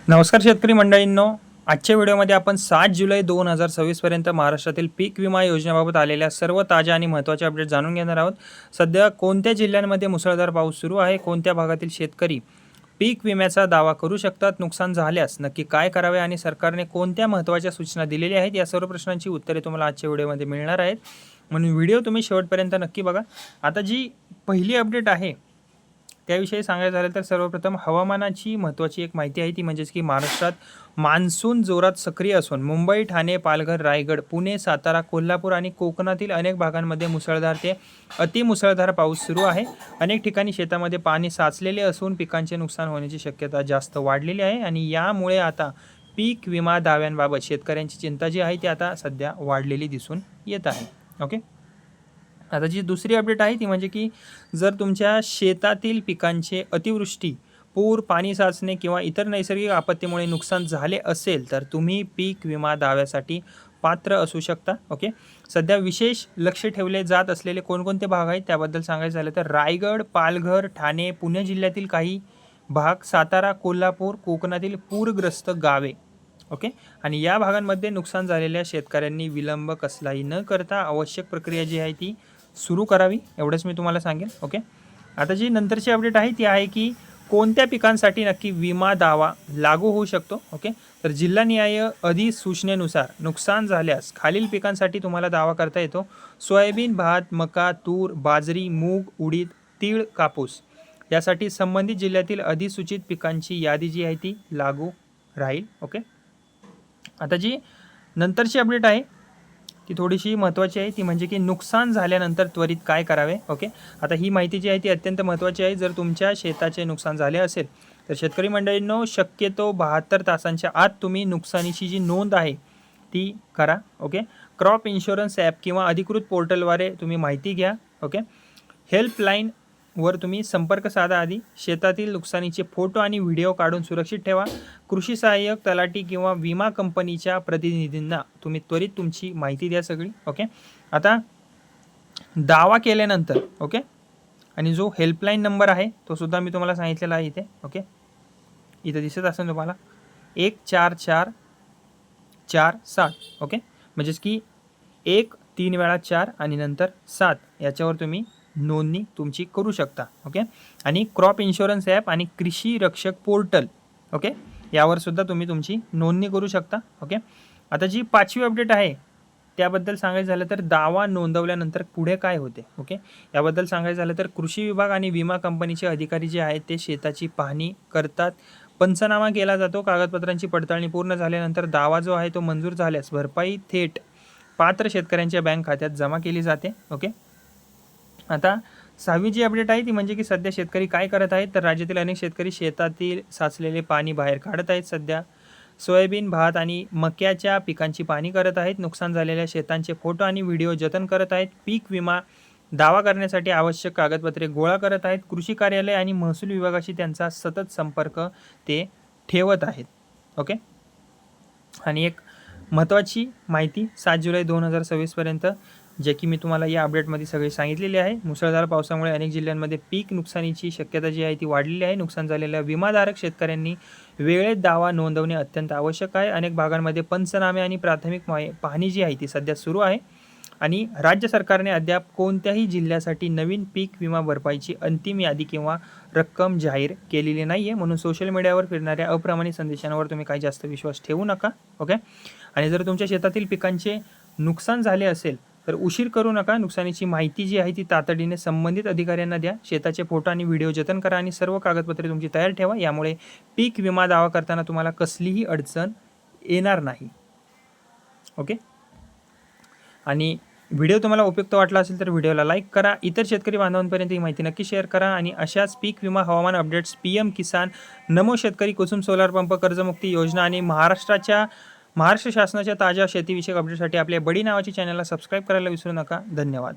नमस्कार शेतकरी मंडळींनो, आजच्या व्हिडिओमध्ये आपण 7 जुलै 2026 पर्यंत महाराष्ट्रातील पीक विमा योजनेबाबत आलेल्या सर्व ताज्या आणि महत्त्वाचे अपडेट जाणून घेणार आहोत. सध्या कोणत्या जिल्ह्यांमध्ये मुसळधार पाऊस सुरू आहे, कोणत्या भागातील शेतकरी पीक विम्याचा दावा करू शकतात, नुकसान झाल्यास नक्की काय करावे आणि सरकारने कोणत्या महत्त्वाच्या सूचना दिलेल्या आहेत, या सर्व प्रश्नांची उत्तरे तुम्हाला आजच्या व्हिडिओमध्ये मिळणार आहेत. म्हणून व्हिडिओ तुम्ही शेवटपर्यंत नक्की बघा. आता जी पहिली अपडेट आहे त्याविषयी सांगायचं झालं तर सर्वप्रथम हवामानाची महत्त्वाची एक माहिती आहे, ती म्हणजेच की महाराष्ट्रात मान्सून जोरात सक्रिय असून मुंबई, ठाणे, पालघर, रायगड, पुणे, सातारा, कोल्हापूर आणि कोकणातील अनेक भागांमध्ये मुसळधार ते अतिमुसळधार पाऊस सुरू आहे. अनेक ठिकाणी शेतामध्ये पाणी साचलेले असून पिकांचे नुकसान होण्याची शक्यता जास्त वाढलेली आहे आणि यामुळे आता पीक विमा दाव्यांबाबत शेतकऱ्यांची चिंता जी आहे ती आता सध्या वाढलेली दिसून येत आहे. ओके, आता जी दुसरी अपडेट आहे ती म्हणजे की जर तुमच्या शेतातील पिकांचे अतिवृष्टी, पूर, पाणी साचणे किंवा इतर नैसर्गिक आपत्तीमुळे नुकसान झाले असेल तर तुम्ही पीक विमा दाव्यासाठी पात्र असू शकता. ओके, सध्या विशेष लक्ष ठेवले जात असलेले कोणकोणते भाग आहेत त्याबद्दल सांगायचं झालं तर रायगड, पालघर, ठाणे, पुणे जिल्ह्यातील काही भाग, सातारा, कोल्हापूर, कोकणातील पूरग्रस्त गावे. ओके, आणि या भागांमध्ये नुकसान झालेल्या शेतकऱ्यांनी विलंब कसलाही न करता आवश्यक प्रक्रिया जी आहे ती सुरू करावी, एवढंच मी तुम्हाला सांगेन. ओके, आता जी नंतरची अपडेट आहे ती आहे की कोणत्या पिकांसाठी नक्की विमा दावा लागू होऊ शकतो. ओके, तर जिल्हानिहाय अधिसूचनेनुसार नुकसान झाल्यास खालील पिकांसाठी तुम्हाला दावा करता येतो: सोयाबीन, भात, मका, तूर, बाजरी, मूग, उडीद, तीळ, कापूस. यासाठी संबंधित जिल्ह्यातील अधिसूचित पिकांची यादी जी आहे ती लागू राहील. ओके, आता जी नंतरची अपडेट आहे ती थोडीशी महत्त्वाची आहे, ती म्हणजे की नुकसान झाल्यानंतर त्वरित काय करावे. ओके, आता ही माहिती जी आहे ती अत्यंत महत्त्वाची आहे. जर तुमच्या शेताचे नुकसान झाले असेल तर शेतकरी मंडळींनो, शक्यतो 72 तासांच्या आत तुम्ही नुकसानीची जी नोंद आहे ती करा. ओके, क्रॉप इन्शुरन्स ॲप किंवा अधिकृत पोर्टलद्वारे तुम्ही माहिती घ्या. ओके, हेल्पलाईन वर तुम्ही संपर्क साधा. आधी शेतातील नुकसानीचे फोटो आणि व्हिडिओ काढून सुरक्षित ठेवा. कृषी सहाय्यक, तलाठी किंवा विमा कंपनीच्या प्रतिनिधींना तुम्ही त्वरित तुमची माहिती द्या सगळी. ओके, आता दावा केल्यानंतर ओके, आणि जो हेल्पलाईन नंबर आहे तो सुद्धा मी तुम्हाला सांगितलेला आहे इथे. ओके, इथं दिसत असेल तुम्हाला 14447. ओके, म्हणजेच की 1 3 वेळा 4 आणि नंतर 7 याच्यावर तुम्ही नोंदणी तुमची करू शकता. ओके, आणि क्रॉप इन्शुरन्स ॲप आणि कृषी रक्षक पोर्टल, ओके, यावर सुद्धा तुम्ही तुमची नोंदणी करू शकता. ओके, आता जी 5वी अपडेट आहे त्याबद्दल सांगायचं झालं तर दावा नोंदवल्यानंतर पुढे काय होते. ओके, याबद्दल सांगायचं झालं तर कृषी विभाग आणि विमा कंपनीचे अधिकारी जे आहेत ते शेताची पाहणी करतात, पंचनामा केला जातो. कागदपत्रांची पडताळणी पूर्ण झाल्यानंतर दावा जो आहे तो मंजूर झाल्यास भरपाई थेट पात्र शेतकऱ्यांच्या बँक खात्यात जमा केली जाते. ओके, आता 6वी जी अपडेट आहे ती म्हणजे की सध्या शेतकरी काय करत आहेत तर राज्यातील अनेक शेतकरी शेतातील साचलेले पाणी बाहेर काढत आहेत. सध्या सोयाबीन, भात आणि मक्याच्या पिकांची पाहणी करत आहेत. नुकसान झालेल्या शेतांचे फोटो आणि व्हिडिओ जतन करत आहेत. पीक विमा दावा करण्यासाठी आवश्यक कागदपत्रे गोळा करत आहेत. कृषी कार्यालय आणि महसूल विभागाशी त्यांचा सतत संपर्क ते ठेवत आहेत. ओके, आणि एक महत्त्वाची माहिती 7 जुलै 2026 पर्यंत जे की मी तुम्हाला या अपडेटमध्ये सगळे सांगितलेले आहे. मुसळधार पावसामुळे अनेक जिल्ह्यांमध्ये पीक नुकसानीची शक्यता जी आहे ती वाढलेली आहे. नुकसान झालेल्या विमाधारक शेतकऱ्यांनी वेळेत दावा नोंदवणे अत्यंत आवश्यक आहे. अनेक भागांमध्ये पंचनामे आणि प्राथमिक पाहणी जी आहे ती सध्या सुरू आहे आणि राज्य सरकारने अद्याप कोणत्याही जिल्ह्यासाठी नवीन पीक विमा भरपाईची अंतिम यादी किंवा रक्कम जाहीर केलेली नाही आहे. म्हणून सोशल मीडियावर फिरणाऱ्या अप्रामाणिक संदेशांवर तुम्ही काही जास्त विश्वास ठेवू नका. ओके, आणि जर तुमच्या शेतातील पिकांचे नुकसान झाले असेल तर उशीर करू नका. नुकसानीची माहिती जी आहे ती तातडीने संबंधित अधिकाऱ्यांना द्या. शेताचे फोटो आणि व्हिडिओ जतन करा आणि सर्व कागदपत्रे तुमची तयार ठेवा. यामुळे पीक विमा दावा करताना तुम्हाला कसलीही अडचण येणार नाही. ओके, आणि व्हिडिओ तुम्हाला उपयुक्त वाटला असेल तर व्हिडिओला लाईक करा. इतर शेतकरी बांधवांपर्यंत ही माहिती नक्की शेअर करा आणि अशाच पीक विमा, हवामान अपडेट्स, PM किसान, नमो शेतकरी, कुसुम सोलार पंप, कर्जमुक्ती योजना आणि महाराष्ट्र शासनाच्या ताज्या शेतीविषयक अपडेटसाठी आपल्या बडी नावाच्या चॅनलला सबस्क्राईब करायला विसरू नका. धन्यवाद.